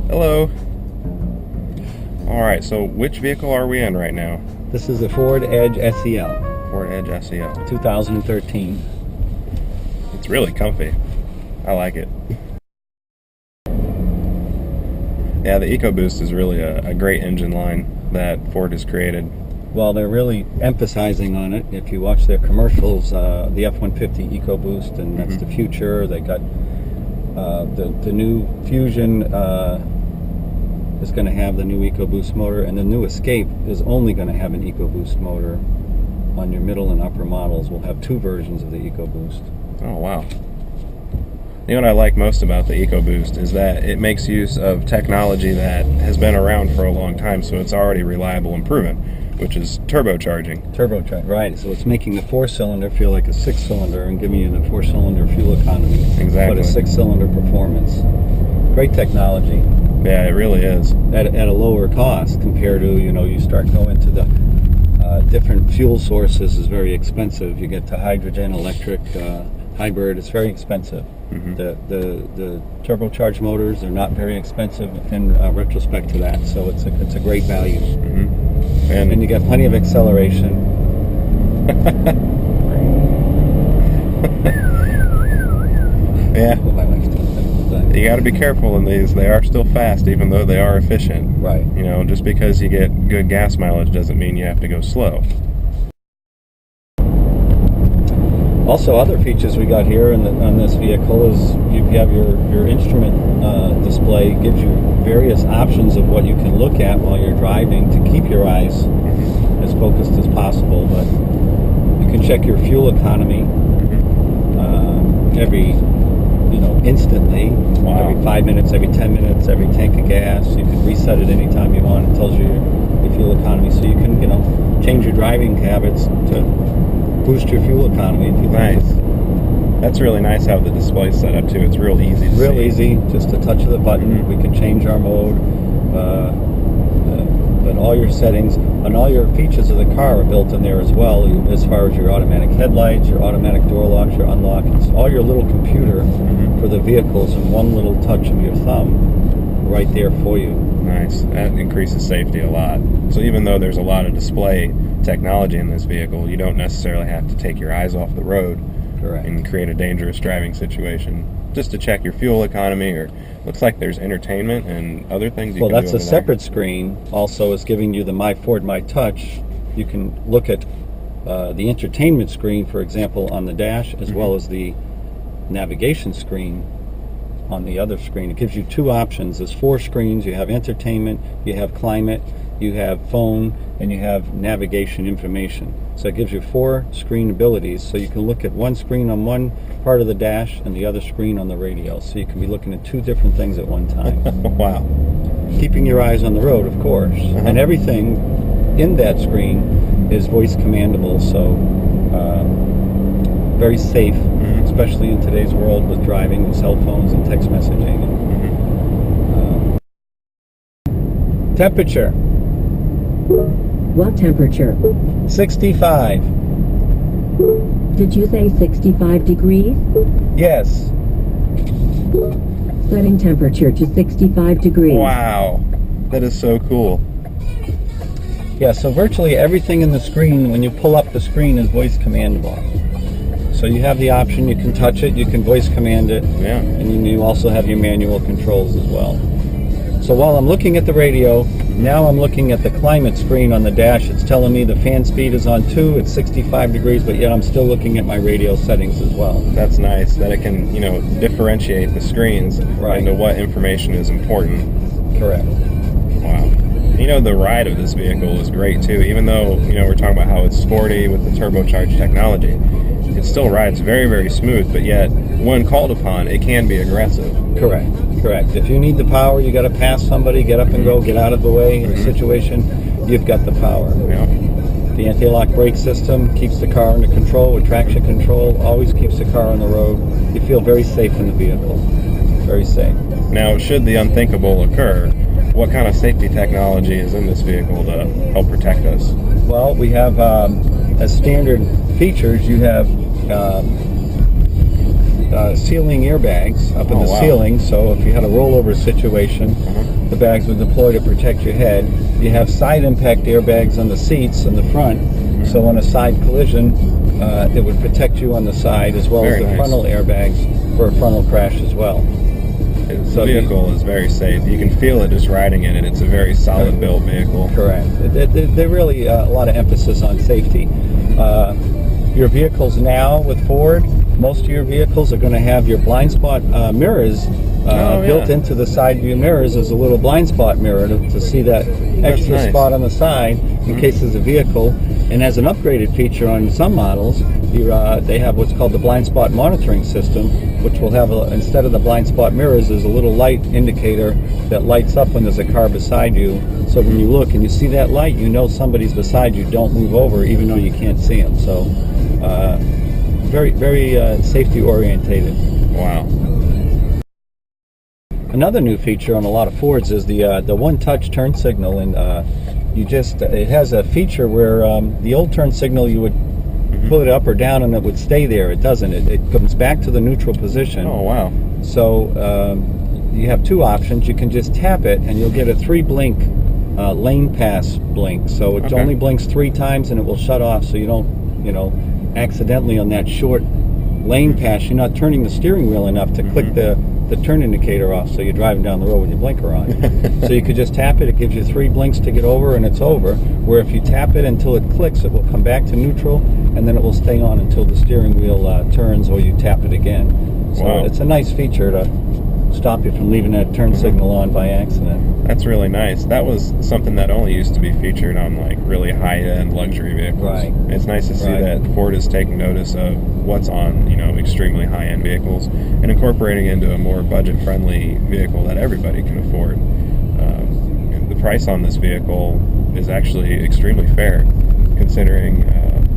Hello. Alright, so which vehicle are we in right now? This is a Ford Edge SEL. Ford Edge SEL. 2013. It's really comfy. I like it. Yeah, the EcoBoost is really a great engine line that Ford has created. Well, they're really emphasizing on it. If you watch their commercials, the F-150 EcoBoost, and that's the future. They got the new Fusion is going to have the new EcoBoost motor, and the new Escape is only going to have an EcoBoost motor. On your middle and upper models, we'll have two versions of the EcoBoost. Oh, wow. You know what I like most about the EcoBoost is that it makes use of technology that has been around for a long time, so it's already reliable and proven, which is turbocharging. Turbocharging, right. So it's making the four-cylinder feel like a six-cylinder and giving you the four-cylinder fuel economy. Exactly. But a six-cylinder performance. Great technology. Yeah, it really is. At a lower cost compared to, you start going to the different fuel sources is very expensive. You get to hydrogen, electric, hybrid, it's very expensive. The turbocharged motors are not very expensive in retrospect to that, so it's a great value. And you get plenty of acceleration. Yeah. You got to be careful in these. They are still fast, even though they are efficient. Right. Just because you get good gas mileage doesn't mean you have to go slow. Also, other features we got here on this vehicle is you have your instrument display. Gives you various options of what you can look at while you're driving to keep your eyes as focused as possible. But you can check your fuel economy every instantly. Wow. Every 5 minutes, every 10 minutes, every tank of gas. You can reset it anytime you want. It tells you your fuel economy, so you can change your driving habits to boost your fuel economy if you like. Nice. That's really nice how the display's set up too. It's real easy to see. Real easy, just a touch of the button. We can change our mode, but all your settings and all your features of the car are built in there as well. As far as your automatic headlights, your automatic door locks, your unlock, it's all your little computer for the vehicles, and one little touch of your thumb right there for you. Nice. That increases safety a lot. So even though there's a lot of display technology in this vehicle, you don't necessarily have to take your eyes off the road. Correct. And create a dangerous driving situation. Just to check your fuel economy, or looks like there's entertainment and other things you can do. Well, that's a separate screen. Also, is giving you the My Ford My Touch. You can look at the entertainment screen, for example, on the dash, as well as the navigation screen on the other screen. It gives you two options. There's four screens. You have entertainment, you have climate, you have phone, and you have navigation information. So it gives you four screen abilities, so you can look at one screen on one part of the dash and the other screen on the radio. So you can be looking at two different things at one time. Wow. Keeping your eyes on the road, of course. And everything in that screen is voice commandable, so very safe, especially in today's world with driving with cell phones and text messaging. Temperature. What temperature? 65. Did you say 65 degrees? Yes. Setting temperature to 65 degrees. Wow. That is so cool. Yeah, so virtually everything in the screen, when you pull up the screen, is voice commandable. So you have the option, you can touch it, you can voice command it, Yeah. and you also have your manual controls as well. So while I'm looking at the radio, now I'm looking at the climate screen on the dash. It's telling me the fan speed is on 2, it's 65 degrees, but yet I'm still looking at my radio settings as well. That's nice that it can, differentiate the screens into what information is important. Correct. Wow. The ride of this vehicle is great too. Even though, we're talking about how it's sporty with the turbocharged technology, it still rides very, very smooth, but yet, when called upon, it can be aggressive. Correct. If you need the power, you got to pass somebody, get up and go, get out of the way in a situation, you've got the power. Yeah. The anti-lock brake system keeps the car under control with traction control, always keeps the car on the road. You feel very safe in the vehicle. Very safe. Now, should the unthinkable occur, what kind of safety technology is in this vehicle to help protect us? Well, we have, as standard features, you have ceiling airbags up in the wow. ceiling, so if you had a rollover situation, the bags would deploy to protect your head. You have side impact airbags on the seats in the front, so on a side collision, it would protect you on the side, as well Very as the nice. frontal airbags for a frontal crash as well. The vehicle is very safe. You can feel it just riding in it. It's a very solid built vehicle. Correct. They're really a lot of emphasis on safety. Your vehicles now with Ford, most of your vehicles are going to have your blind spot mirrors built into the side view mirrors as a little blind spot mirror to see that extra nice. spot on the side in case there's a vehicle. And as an upgraded feature on some models, they have what's called the blind spot monitoring system, which will have, instead of the blind spot mirrors, there's a little light indicator that lights up when there's a car beside you. So when you look and you see that light, you know somebody's beside you. Don't move over, even though you can't see them. So very, very safety orientated. Wow. Another new feature on a lot of Fords is the one-touch turn signal, and it has a feature where the old turn signal you would pull it up or down and it would stay there. It doesn't. It comes back to the neutral position. Oh, wow. So you have two options. You can just tap it and you'll get a 3-blink lane pass blink. So it only blinks 3 times and it will shut off, so you don't, accidentally on that short lane pass, you're not turning the steering wheel enough to click the turn indicator off, so you're driving down the road with your blinker on. So you could just tap it. It gives you 3 blinks to get over and it's over. Where if you tap it until it clicks, it will come back to neutral and then it will stay on until the steering wheel turns or you tap it again. So it's a nice feature to stop you from leaving that turn signal on by accident. That's really nice. That was something that only used to be featured on like really high-end luxury vehicles. Right. It's nice to see that Ford is taking notice of what's on, extremely high-end vehicles and incorporating into a more budget-friendly vehicle that everybody can afford. The price on this vehicle is actually extremely fair, considering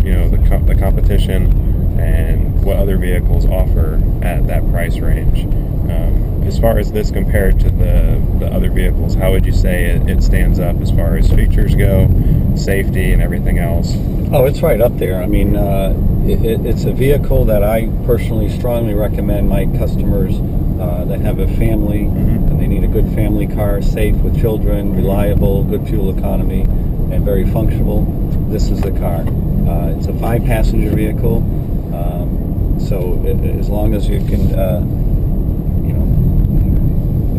the competition and what other vehicles offer at that price range. As far as this compared to the other vehicles, how would you say it stands up as far as features go, safety, and everything else? Oh, it's right up there. I mean, it's a vehicle that I personally strongly recommend my customers that have a family and they need a good family car, safe with children, reliable, good fuel economy, and very functional. This is the car. It's a 5-passenger vehicle, so as long as you can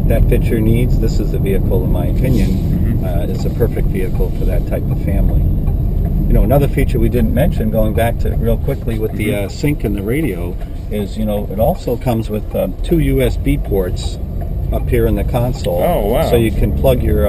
that fits your needs, this is the vehicle, in my opinion. It's a perfect vehicle for that type of family. Another feature we didn't mention, going back to real quickly with the sync and the radio, is it also comes with 2 USB ports up here in the console. Oh, wow. So you can plug your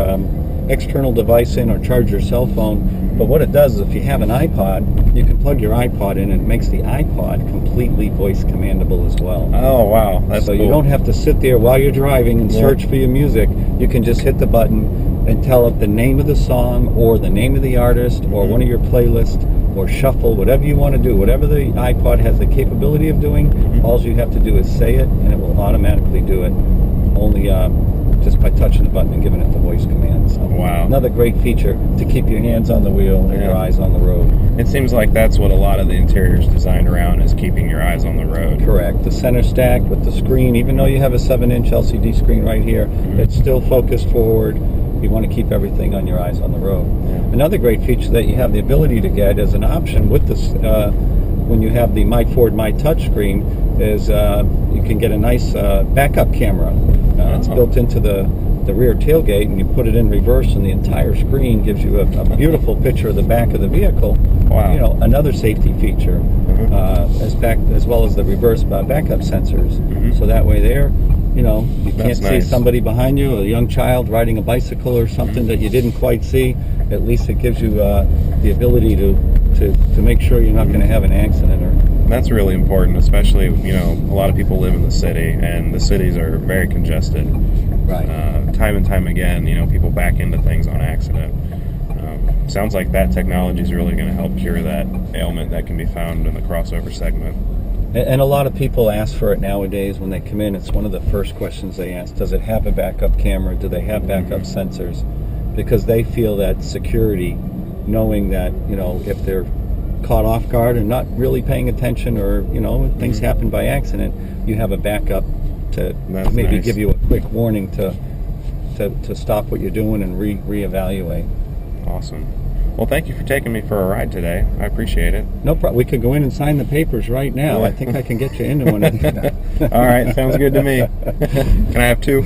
external device in or charge your cell phone. But what it does is, if you have an iPod, you can plug your iPod in and it makes the iPod completely voice commandable as well. Oh, wow. That's so cool. you don't have to sit there while you're driving and search for your music. You can just hit the button and tell it the name of the song or the name of the artist or one of your playlists, or shuffle, whatever you want to do. Whatever the iPod has the capability of doing, all you have to do is say it and it will automatically do it, only just by touching the button and giving it the voice command. So wow. Another great feature to keep your hands on the wheel and your eyes on the road. It seems like that's what a lot of the interior is designed around, is keeping your eyes on the road. Correct. The center stack with the screen, even though you have a 7-inch LCD screen right here, it's still focused forward. You want to keep everything on your eyes on the road. Another great feature that you have the ability to get as an option with this, when you have the My Ford My Touch screen, is you can get a nice backup camera. It's built into the rear tailgate, and you put it in reverse, and the entire screen gives you a beautiful picture of the back of the vehicle. Wow. Another safety feature, as well as the reverse backup sensors. So that way there, you can't see somebody behind you, a young child riding a bicycle or something that you didn't quite see. At least it gives you the ability to make sure you're not going to have an accident. That's really important, especially, a lot of people live in the city, and the cities are very congested. Right. Time and time again, people back into things on accident. Sounds like that technology is really going to help cure that ailment that can be found in the crossover segment. And a lot of people ask for it nowadays when they come in. It's one of the first questions they ask. Does it have a backup camera? Do they have backup sensors? Because they feel that security, knowing that, if their caught off guard and not really paying attention, or things happen by accident, you have a backup to That's maybe nice. give you a quick warning to stop what you're doing and reevaluate. Awesome. Well, thank you for taking me for a ride today. I appreciate it. No problem. We could go in and sign the papers right now. I think I can get you into one of these. All right, sounds good to me. Can I have two?